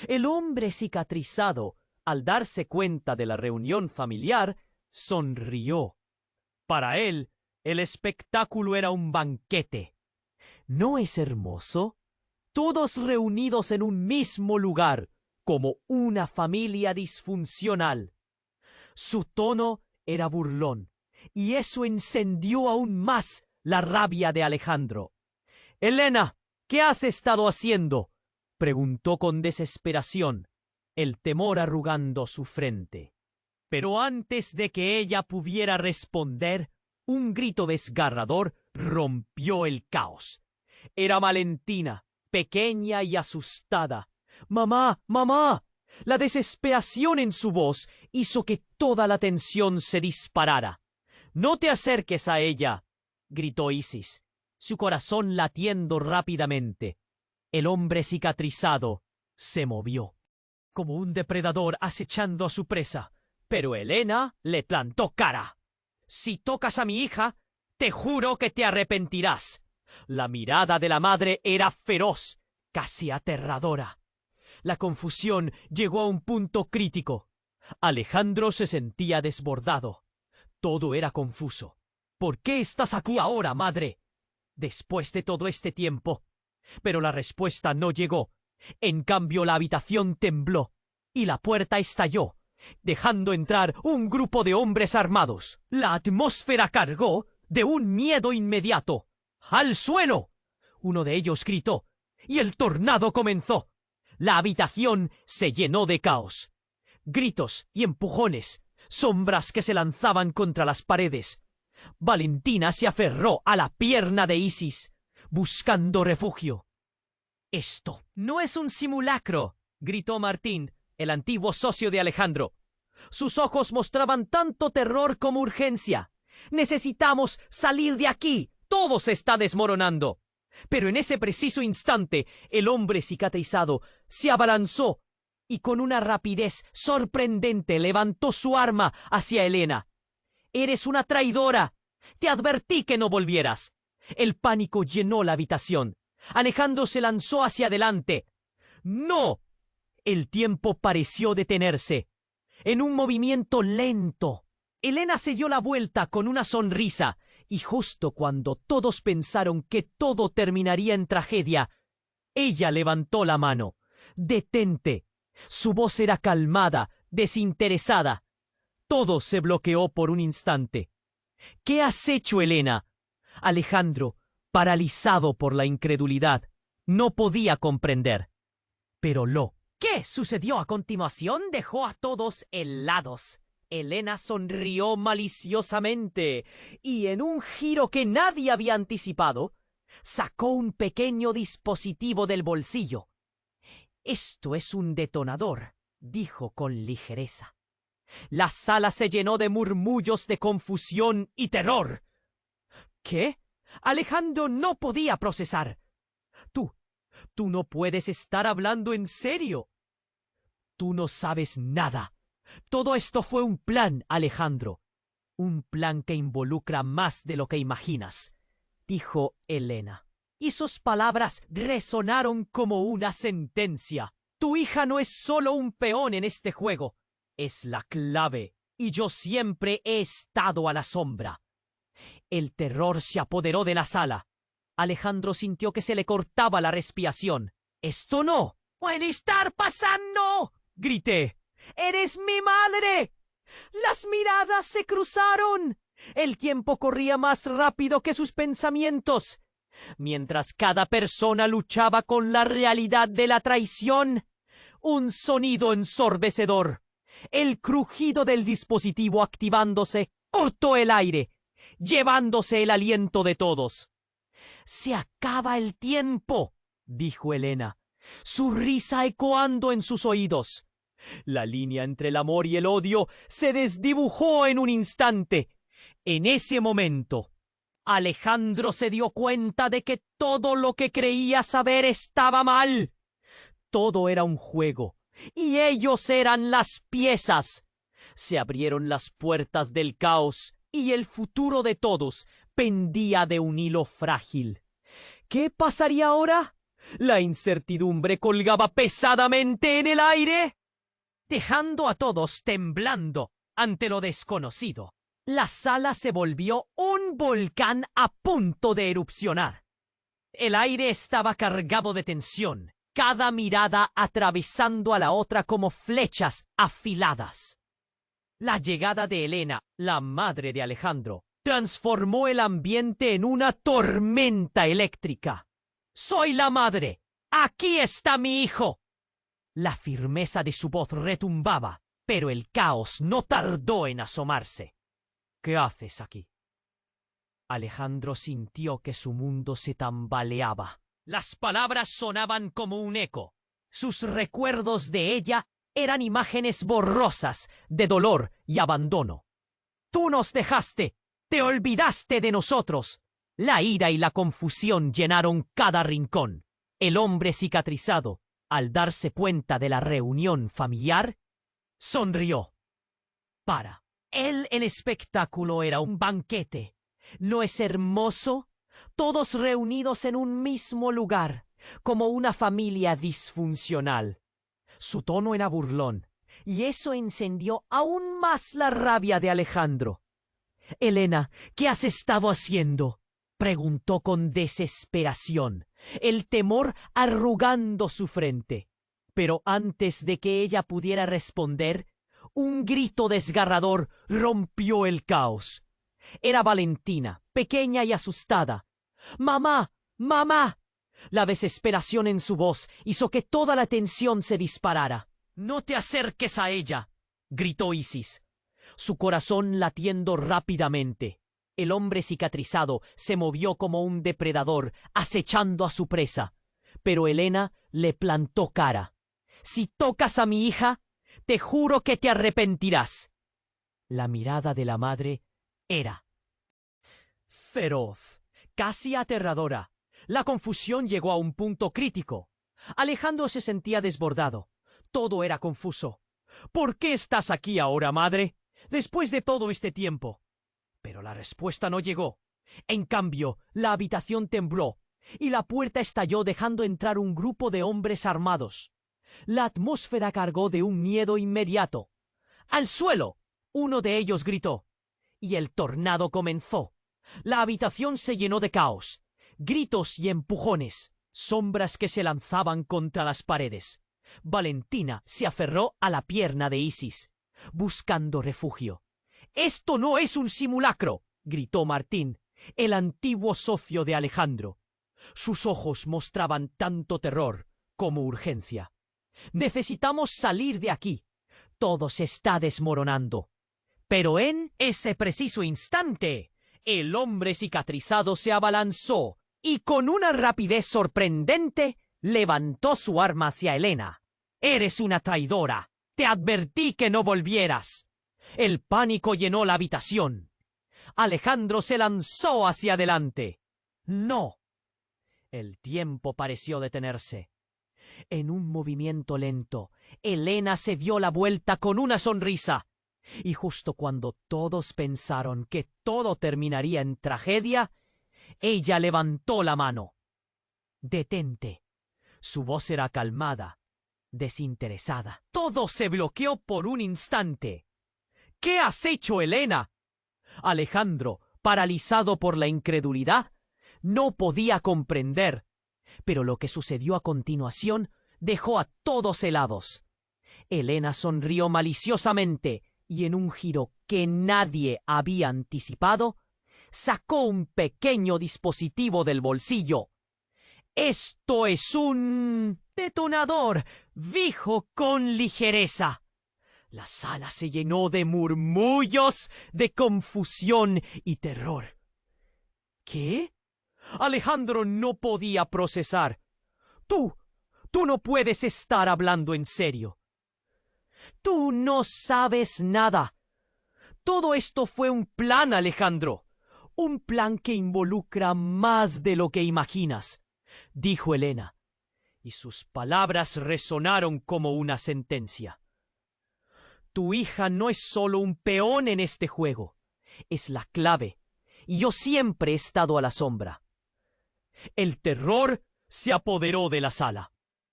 El hombre cicatrizado, al darse cuenta de la reunión familiar, sonrió. Para él, el espectáculo era un banquete. ¿No es hermoso? Todos reunidos en un mismo lugar, como una familia disfuncional. Su tono era burlón, y eso encendió aún más la rabia de Alejandro. «Elena, ¿qué has estado haciendo?», preguntó con desesperación, el temor arrugando su frente. Pero antes de que ella pudiera responder, un grito desgarrador rompió el caos. Era Valentina, pequeña y asustada. «¡Mamá! ¡Mamá!». La desesperación en su voz hizo que toda la tensión se disparara. «No te acerques a ella», gritó Isis, su corazón latiendo rápidamente. El hombre cicatrizado se movió, como un depredador acechando a su presa, pero Elena le plantó cara. «Si tocas a mi hija, te juro que te arrepentirás». La mirada de la madre era feroz, casi aterradora. La confusión llegó a un punto crítico. Alejandro se sentía desbordado. Todo era confuso. «¿Por qué estás aquí ahora, madre?», después de todo este tiempo. Pero la respuesta no llegó. En cambio, la habitación tembló y la puerta estalló, dejando entrar un grupo de hombres armados. La atmósfera cargó de un miedo inmediato. «¡Al suelo!», uno de ellos gritó, y el tornado comenzó. La habitación se llenó de caos. Gritos y empujones, sombras que se lanzaban contra las paredes. Valentina se aferró a la pierna de Isis, buscando refugio. «Esto no es un simulacro», gritó Martín, el antiguo socio de Alejandro. Sus ojos mostraban tanto terror como urgencia. «Necesitamos salir de aquí. Todo se está desmoronando». Pero en ese preciso instante, el hombre cicatrizado se abalanzó y con una rapidez sorprendente levantó su arma hacia Elena. «Eres una traidora. Te advertí que no volvieras». El pánico llenó la habitación. Alejandro se lanzó hacia adelante. «¡No!». El tiempo pareció detenerse. En un movimiento lento, Elena se dio la vuelta con una sonrisa, y justo cuando todos pensaron que todo terminaría en tragedia, ella levantó la mano. «Detente». Su voz era calmada, desinteresada. Todo se bloqueó por un instante. «¿Qué has hecho, Elena?». Alejandro, paralizado por la incredulidad, no podía comprender. Pero ¿qué sucedió a continuación? Dejó a todos helados. Elena sonrió maliciosamente y, en un giro que nadie había anticipado, sacó un pequeño dispositivo del bolsillo. «Esto es un detonador», dijo con ligereza. La sala se llenó de murmullos de confusión y terror. ¿Qué? Alejandro no podía procesar. Tú no puedes estar hablando en serio. Tú no sabes nada. Todo esto fue un plan, Alejandro. Un plan que involucra más de lo que imaginas, dijo Elena. y sus palabras resonaron como una sentencia. Tu hija no es solo un peón en este juego, es la clave, y yo siempre he estado a la sombra. El terror se apoderó de la sala. Alejandro sintió que se le cortaba la respiración. «¡Esto no puede estar pasando!», grité. «¡Eres mi madre!». Las miradas se cruzaron. El tiempo corría más rápido que sus pensamientos. Mientras cada persona luchaba con la realidad de la traición, un sonido ensordecedor, el crujido del dispositivo activándose, cortó el aire, llevándose el aliento de todos. «Se acaba el tiempo», dijo Elena, su risa ecoando en sus oídos. La línea entre el amor y el odio se desdibujó en un instante. En ese momento, Alejandro se dio cuenta de que todo lo que creía saber estaba mal. Todo era un juego, y ellos eran las piezas. Se abrieron las puertas del caos, y el futuro de todos pendía de un hilo frágil. ¿Qué pasaría ahora? La incertidumbre colgaba pesadamente en el aire, dejando a todos temblando ante lo desconocido. La sala se volvió un volcán a punto de erupcionar. El aire estaba cargado de tensión, cada mirada atravesando a la otra como flechas afiladas. La llegada de Elena, la madre de Alejandro, transformó el ambiente en una tormenta eléctrica. «¡Soy la madre! ¡Aquí está mi hijo!». La firmeza de su voz retumbaba, pero el caos no tardó en asomarse. «¿Qué haces aquí?». Alejandro sintió que su mundo se tambaleaba. Las palabras sonaban como un eco. Sus recuerdos de ella eran imágenes borrosas de dolor y abandono. «Tú nos dejaste, te olvidaste de nosotros». La ira y la confusión llenaron cada rincón. El hombre cicatrizado, al darse cuenta de la reunión familiar, sonrió. Para él el espectáculo era un banquete. ¿No es hermoso? Todos reunidos en un mismo lugar, como una familia disfuncional. Su tono era burlón, y eso encendió aún más la rabia de Alejandro. «Elena, ¿qué has estado haciendo?», preguntó con desesperación, el temor arrugando su frente. Pero antes de que ella pudiera responder, un grito desgarrador rompió el caos. Era Valentina, pequeña y asustada. «¡Mamá! ¡Mamá!». La desesperación en su voz hizo que toda la tensión se disparara. «¡No te acerques a ella!», gritó Isis, su corazón latiendo rápidamente. El hombre cicatrizado se movió como un depredador, acechando a su presa. Pero Elena le plantó cara. «Si tocas a mi hija, te juro que te arrepentirás». La mirada de la madre era feroz, casi aterradora. La confusión llegó a un punto crítico. Alejandro se sentía desbordado. Todo era confuso. «¿Por qué estás aquí ahora, madre? Después de todo este tiempo». Pero la respuesta no llegó. En cambio, la habitación tembló y la puerta estalló dejando entrar un grupo de hombres armados. La atmósfera cargó de un miedo inmediato. «¡Al suelo!», uno de ellos gritó. Y el tornado comenzó. La habitación se llenó de caos, gritos y empujones, sombras que se lanzaban contra las paredes. Valentina se aferró a la pierna de Isis, buscando refugio. «¡Esto no es un simulacro!», gritó Martín, el antiguo socio de Alejandro. Sus ojos mostraban tanto terror como urgencia. «Necesitamos salir de aquí. Todo se está desmoronando». Pero en ese preciso instante, el hombre cicatrizado se abalanzó y con una rapidez sorprendente levantó su arma hacia Elena. «¡Eres una traidora! ¡Te advertí que no volvieras!». El pánico llenó la habitación. Alejandro se lanzó hacia adelante. «¡No!». El tiempo pareció detenerse. En un movimiento lento, Elena se dio la vuelta con una sonrisa. Y justo cuando todos pensaron que todo terminaría en tragedia, ella levantó la mano. Detente. Su voz era calmada, desinteresada. Todo se bloqueó por un instante. ¿Qué has hecho, Helena? Alejandro, paralizado por la incredulidad, no podía comprender. Pero lo que sucedió a continuación dejó a todos helados. Helena sonrió maliciosamente y en un giro que nadie había anticipado, sacó un pequeño dispositivo del bolsillo. «¡Esto es un detonador!», dijo con ligereza. La sala se llenó de murmullos, de confusión y terror. ¿Qué? Alejandro no podía procesar. Tú no puedes estar hablando en serio. Tú no sabes nada. Todo esto fue un plan, Alejandro. Un plan que involucra más de lo que imaginas, dijo Helena, y sus palabras resonaron como una sentencia. Tu hija no es solo un peón en este juego, es la clave, y yo siempre he estado a la sombra. El terror se apoderó de la sala.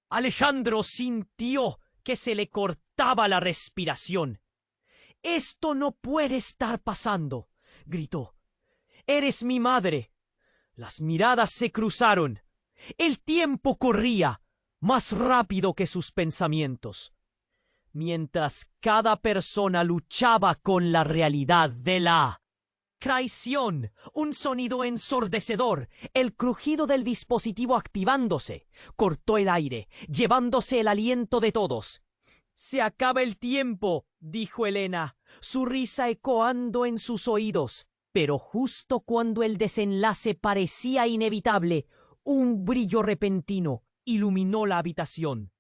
Alejandro sintió que se le cortaba la respiración. «Esto no puede estar pasando», gritó. «Eres mi madre». Las miradas se cruzaron. El tiempo corría, más rápido que sus pensamientos. Mientras cada persona luchaba con la realidad de la traición, un sonido ensordecedor, el crujido del dispositivo activándose, cortó el aire, llevándose el aliento de todos. «Se acaba el tiempo», dijo Helena, su risa ecoando en sus oídos. Pero justo cuando el desenlace parecía inevitable, un brillo repentino iluminó la habitación.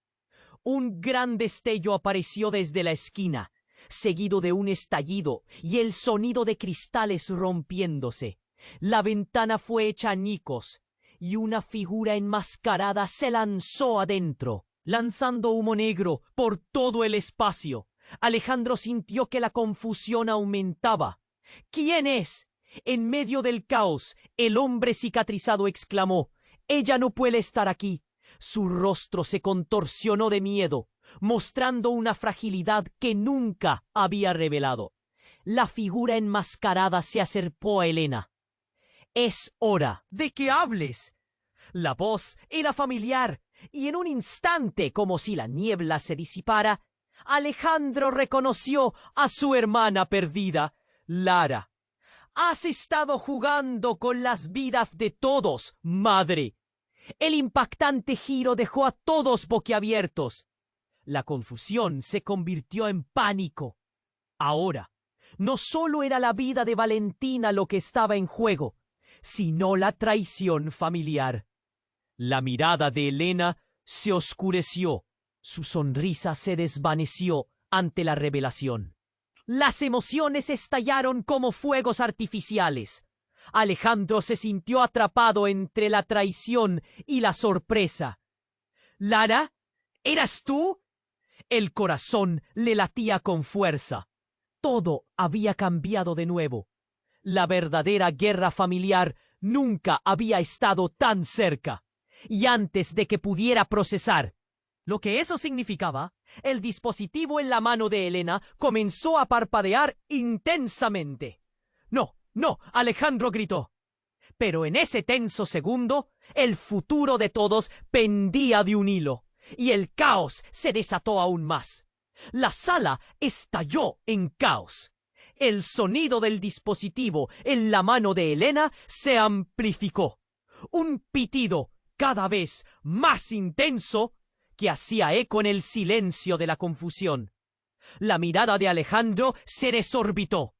Un gran destello apareció desde la esquina, seguido de un estallido y el sonido de cristales rompiéndose. La ventana fue hecha añicos y una figura enmascarada se lanzó adentro, lanzando humo negro por todo el espacio. Alejandro sintió que la confusión aumentaba. «¿Quién es?». En medio del caos, el hombre cicatrizado exclamó: «Ella no puede estar aquí». Su rostro se contorsionó de miedo, mostrando una fragilidad que nunca había revelado. La figura enmascarada se acercó a Helena. «Es hora de que hables». La voz era familiar, y en un instante, como si la niebla se disipara, Alejandro reconoció a su hermana perdida, Lara. «Has estado jugando con las vidas de todos, madre». El impactante giro dejó a todos boquiabiertos. La confusión se convirtió en pánico. Ahora, no solo era la vida de Valentina lo que estaba en juego, sino la traición familiar. La mirada de Helena se oscureció, su sonrisa se desvaneció ante la revelación. Las emociones estallaron como fuegos artificiales. Alejandro se sintió atrapado entre la traición y la sorpresa. «¿Lara? ¿Eras tú?». El corazón le latía con fuerza. Todo había cambiado de nuevo. La verdadera guerra familiar nunca había estado tan cerca. Y antes de que pudiera procesar lo que eso significaba, el dispositivo en la mano de Helena comenzó a parpadear intensamente. «¡No! ¡No!», Alejandro gritó. Pero en ese tenso segundo, el futuro de todos pendía de un hilo, y el caos se desató aún más. La sala estalló en caos. El sonido del dispositivo en la mano de Helena se amplificó. Un pitido cada vez más intenso que hacía eco en el silencio de la confusión. La mirada de Alejandro se desorbitó.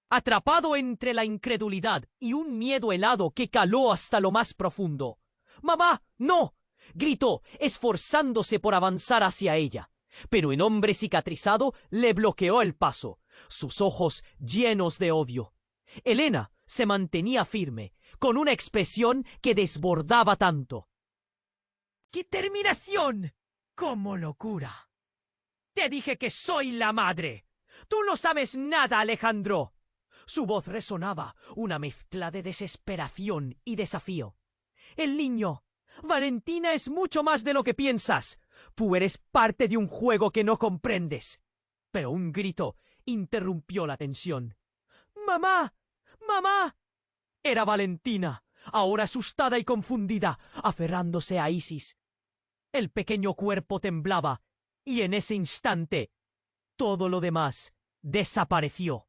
Atrapado entre la incredulidad y un miedo helado que caló hasta lo más profundo. «¡Mamá, no!», gritó, esforzándose por avanzar hacia ella. Pero el hombre cicatrizado le bloqueó el paso, sus ojos llenos de odio. Helena se mantenía firme, con una expresión que desbordaba tanto. «¡Qué terminación! ¡Cómo locura! Te dije que soy la madre. Tú no sabes nada, Alejandro». Su voz resonaba, una mezcla de desesperación y desafío. «El niño Valentina es mucho más de lo que piensas. Tú eres parte de un juego que no comprendes. Pero un grito interrumpió la tensión. ¡Mamá! ¡Mamá! Era Valentina, ahora asustada y confundida, aferrándose a Isis. El pequeño cuerpo temblaba, y en ese instante, todo lo demás desapareció.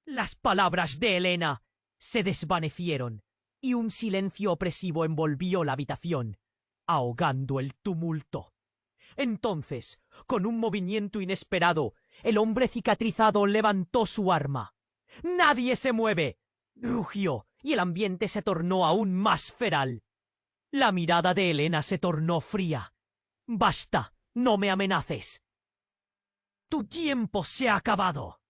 Las palabras de Helena se desvanecieron, y un silencio opresivo envolvió la habitación, ahogando el tumulto. Entonces, con un movimiento inesperado, el hombre cicatrizado levantó su arma. ¡Nadie se mueve!, rugió, y el ambiente se tornó aún más feral. La mirada de Helena se tornó fría. «Basta, no me amenaces. Tu tiempo se ha acabado».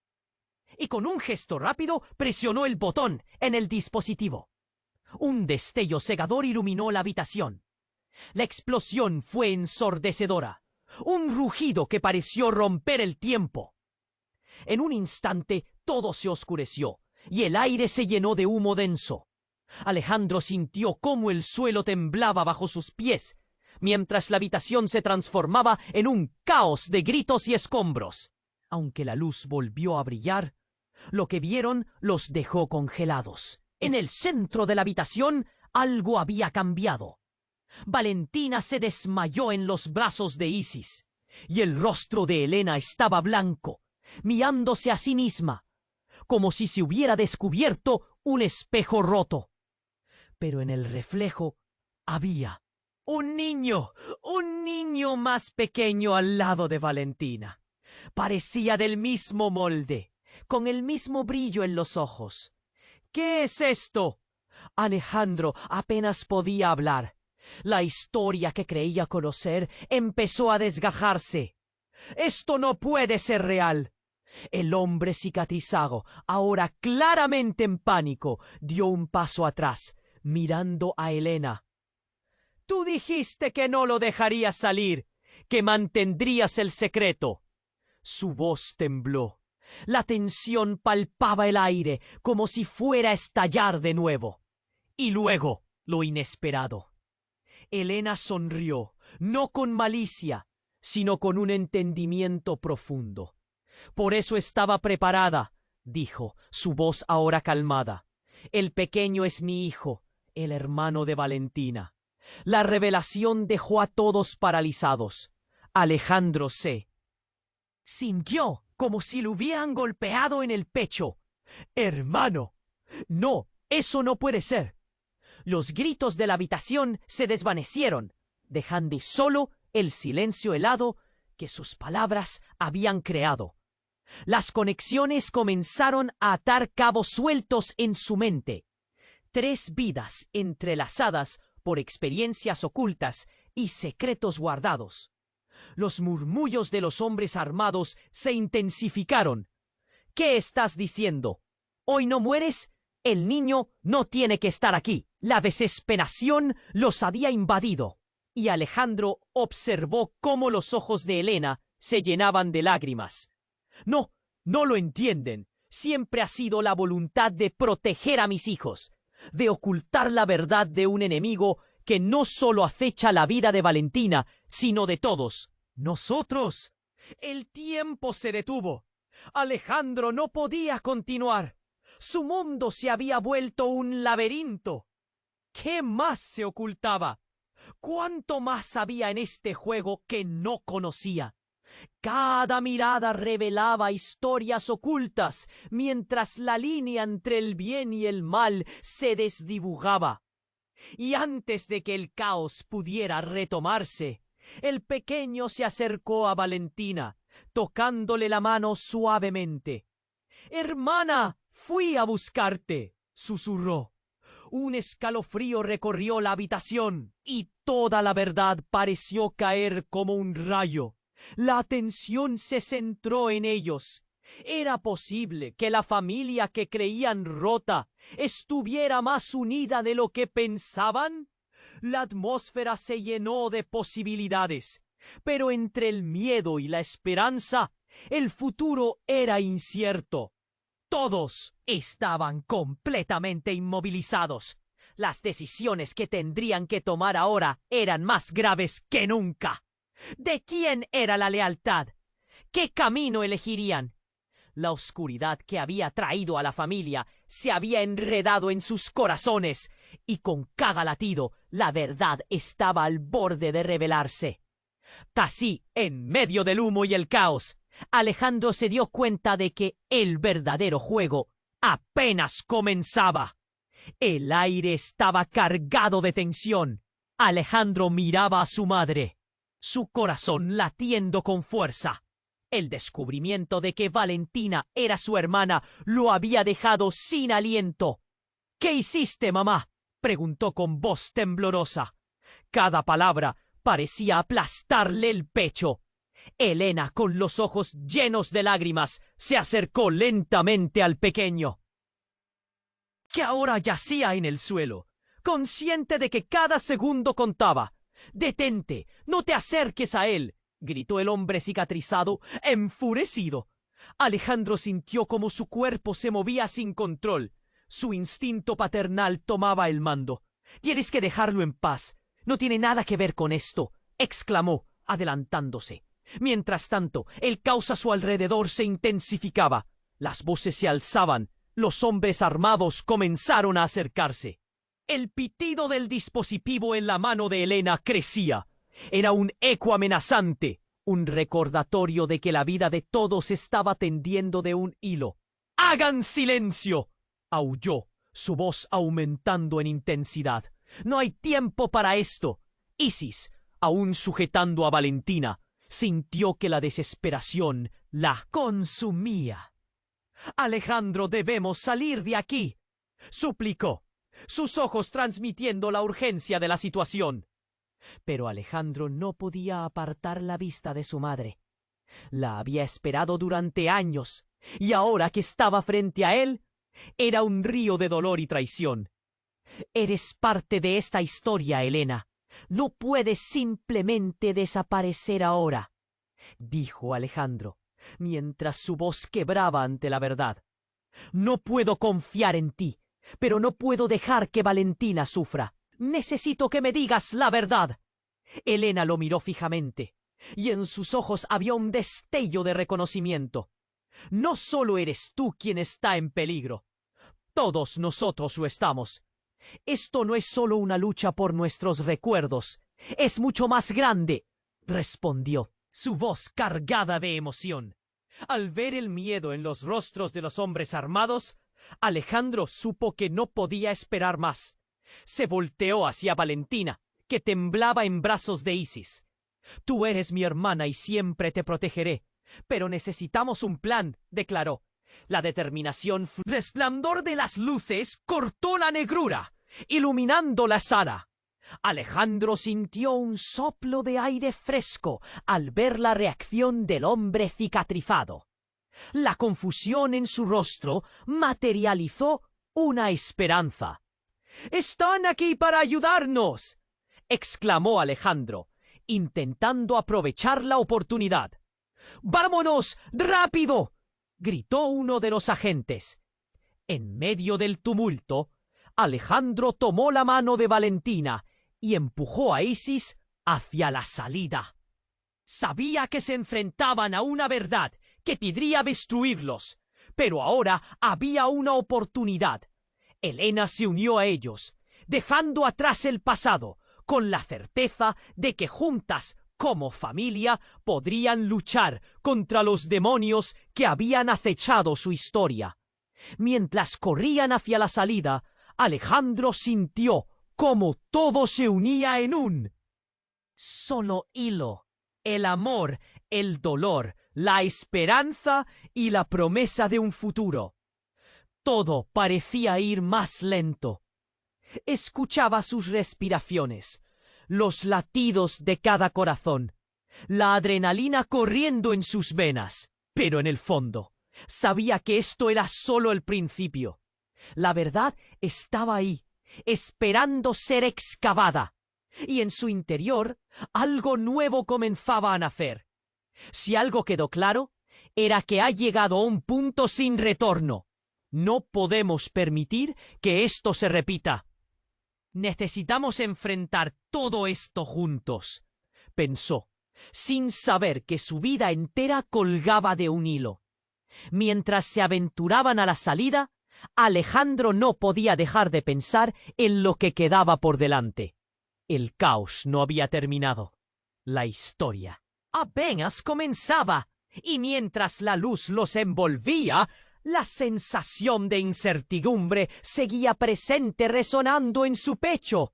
Y con un gesto rápido presionó el botón en el dispositivo. Un destello cegador iluminó la habitación. La explosión fue ensordecedora. Un rugido que pareció romper el tiempo. En un instante todo se oscureció y el aire se llenó de humo denso. Alejandro sintió cómo el suelo temblaba bajo sus pies, mientras la habitación se transformaba en un caos de gritos y escombros. Aunque la luz volvió a brillar, lo que vieron los dejó congelados. En el centro de la habitación algo había cambiado. Valentina se desmayó en los brazos de Isis, y el rostro de Helena estaba blanco, mirándose a sí misma, como si se hubiera descubierto un espejo roto. Pero en el reflejo había un niño más pequeño al lado de Valentina. Parecía del mismo molde, con el mismo brillo en los ojos. ¿Qué es esto? Alejandro apenas podía hablar. La historia que creía conocer empezó a desgajarse. Esto no puede ser real. El hombre cicatrizado, ahora claramente en pánico, dio un paso atrás, mirando a Helena. Tú dijiste que no lo dejarías salir, que mantendrías el secreto. Su voz tembló. La tensión palpaba el aire como si fuera a estallar de nuevo. Y luego, lo inesperado. Helena sonrió, no con malicia, sino con un entendimiento profundo. Por eso estaba preparada, dijo, su voz ahora calmada. El pequeño es mi hijo, el hermano de Valentina. La revelación dejó a todos paralizados. Alejandro se sintió como si lo hubieran golpeado en el pecho. ¡Hermano! No, eso no puede ser. Los gritos de la habitación se desvanecieron, dejando solo el silencio helado que sus palabras habían creado. Las conexiones comenzaron a atar cabos sueltos en su mente. 3 vidas entrelazadas por experiencias ocultas y secretos guardados. Los murmullos de los hombres armados se intensificaron. ¿Qué estás diciendo? ¿Hoy no mueres? El niño no tiene que estar aquí. La desesperación los había invadido, y Alejandro observó cómo los ojos de Helena se llenaban de lágrimas. No, no lo entienden. Siempre ha sido la voluntad de proteger a mis hijos, de ocultar la verdad de un enemigo que no solo acecha la vida de Valentina, sino de todos nosotros. El tiempo se detuvo. Alejandro no podía continuar. Su mundo se había vuelto un laberinto. ¿Qué más se ocultaba? ¿Cuánto más había en este juego que no conocía? Cada mirada revelaba historias ocultas, mientras la línea entre el bien y el mal se desdibujaba. Y antes de que el caos pudiera retomarse, el pequeño se acercó a Valentina, tocándole la mano suavemente. «Hermana, fui a buscarte», susurró. Un escalofrío recorrió la habitación y toda la verdad pareció caer como un rayo. La atención se centró en ellos. ¿Era posible que la familia que creían rota estuviera más unida de lo que pensaban? La atmósfera se llenó de posibilidades, pero entre el miedo y la esperanza, el futuro era incierto. Todos estaban completamente inmovilizados. Las decisiones que tendrían que tomar ahora eran más graves que nunca. ¿De quién era la lealtad? ¿Qué camino elegirían? La oscuridad que había traído a la familia se había enredado en sus corazones, y con cada latido la verdad estaba al borde de revelarse. Casi en medio del humo y el caos, Alejandro se dio cuenta de que el verdadero juego apenas comenzaba. El aire estaba cargado de tensión. Alejandro miraba a su madre, su corazón latiendo con fuerza. El descubrimiento de que Valentina era su hermana lo había dejado sin aliento. ¿Qué hiciste, mamá?, preguntó con voz temblorosa. Cada palabra parecía aplastarle el pecho. Elena, con los ojos llenos de lágrimas, se acercó lentamente al pequeño, que ahora yacía en el suelo, consciente de que cada segundo contaba. «Detente, no te acerques a él», gritó el hombre cicatrizado, enfurecido. Alejandro sintió como su cuerpo se movía sin control. Su instinto paternal tomaba el mando. «Tienes que dejarlo en paz. No tiene nada que ver con esto», exclamó, adelantándose. Mientras tanto, el caos a su alrededor se intensificaba. Las voces se alzaban. Los hombres armados comenzaron a acercarse. El pitido del dispositivo en la mano de Elena crecía. Era un eco amenazante, un recordatorio de que la vida de todos estaba tendiendo de un hilo. «¡Hagan silencio!», aulló, su voz aumentando en intensidad. «No hay tiempo para esto». Isis, aún sujetando a Valentina, sintió que la desesperación la consumía. «Alejandro, debemos salir de aquí», suplicó, sus ojos transmitiendo la urgencia de la situación. Pero Alejandro no podía apartar la vista de su madre. La había esperado durante años, y ahora que estaba frente a él, era un río de dolor y traición. «Eres parte de esta historia, Elena. No puedes simplemente desaparecer ahora», dijo Alejandro, mientras su voz quebraba ante la verdad. «No puedo confiar en ti, pero no puedo dejar que Valentina sufra. Necesito que me digas la verdad». Elena lo miró fijamente, y en sus ojos había un destello de reconocimiento. «No solo eres tú quien está en peligro. Todos nosotros lo estamos. Esto no es solo una lucha por nuestros recuerdos. Es mucho más grande», respondió, su voz cargada de emoción. Al ver el miedo en los rostros de los hombres armados, Alejandro supo que no podía esperar más. Se volteó hacia Valentina, que temblaba en brazos de Isis. «Tú eres mi hermana y siempre te protegeré, pero necesitamos un plan», declaró. La determinación, resplandor de las luces, cortó la negrura, iluminando la sala. Alejandro sintió un soplo de aire fresco al ver la reacción del hombre cicatrizado. La confusión en su rostro materializó una esperanza. «¡Están aquí para ayudarnos!», exclamó Alejandro, intentando aprovechar la oportunidad. «¡Vámonos, rápido!», gritó uno de los agentes. En medio del tumulto, Alejandro tomó la mano de Valentina y empujó a Isis hacia la salida. Sabía que se enfrentaban a una verdad que podría destruirlos, pero ahora había una oportunidad. Elena se unió a ellos, dejando atrás el pasado, con la certeza de que juntas, como familia, podrían luchar contra los demonios que habían acechado su historia. Mientras corrían hacia la salida, Alejandro sintió cómo todo se unía en un solo hilo. El amor, el dolor, la esperanza y la promesa de un futuro. Todo parecía ir más lento. Escuchaba sus respiraciones, los latidos de cada corazón, la adrenalina corriendo en sus venas, pero en el fondo sabía que esto era solo el principio. La verdad estaba ahí, esperando ser excavada, y en su interior algo nuevo comenzaba a nacer. Si algo quedó claro, era que ha llegado a un punto sin retorno. No podemos permitir que esto se repita. Necesitamos enfrentar todo esto juntos, pensó, sin saber que su vida entera colgaba de un hilo. Mientras se aventuraban a la salida, Alejandro no podía dejar de pensar en lo que quedaba por delante. El caos no había terminado. La historia apenas comenzaba, y mientras la luz los envolvía, la sensación de incertidumbre seguía presente resonando en su pecho.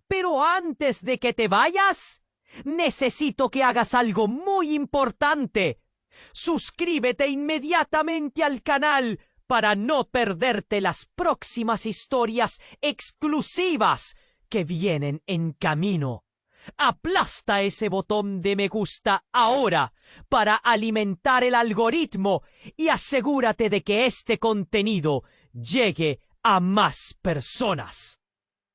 Pero antes de que te vayas, necesito que hagas algo muy importante. Suscríbete inmediatamente al canal para no perderte las próximas historias exclusivas que vienen en camino. Aplasta ese botón de me gusta ahora para alimentar el algoritmo y asegúrate de que este contenido llegue a más personas.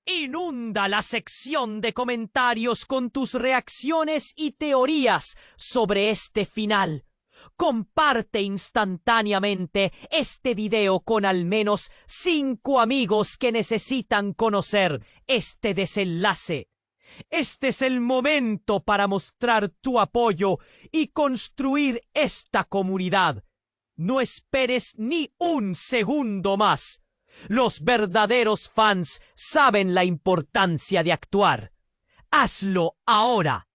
Inunda la sección de comentarios con tus reacciones y teorías sobre este final. Comparte instantáneamente este video con al menos 5 amigos que necesitan conocer este desenlace. Este es el momento para mostrar tu apoyo y construir esta comunidad. No esperes ni un segundo más. Los verdaderos fans saben la importancia de actuar. Hazlo ahora.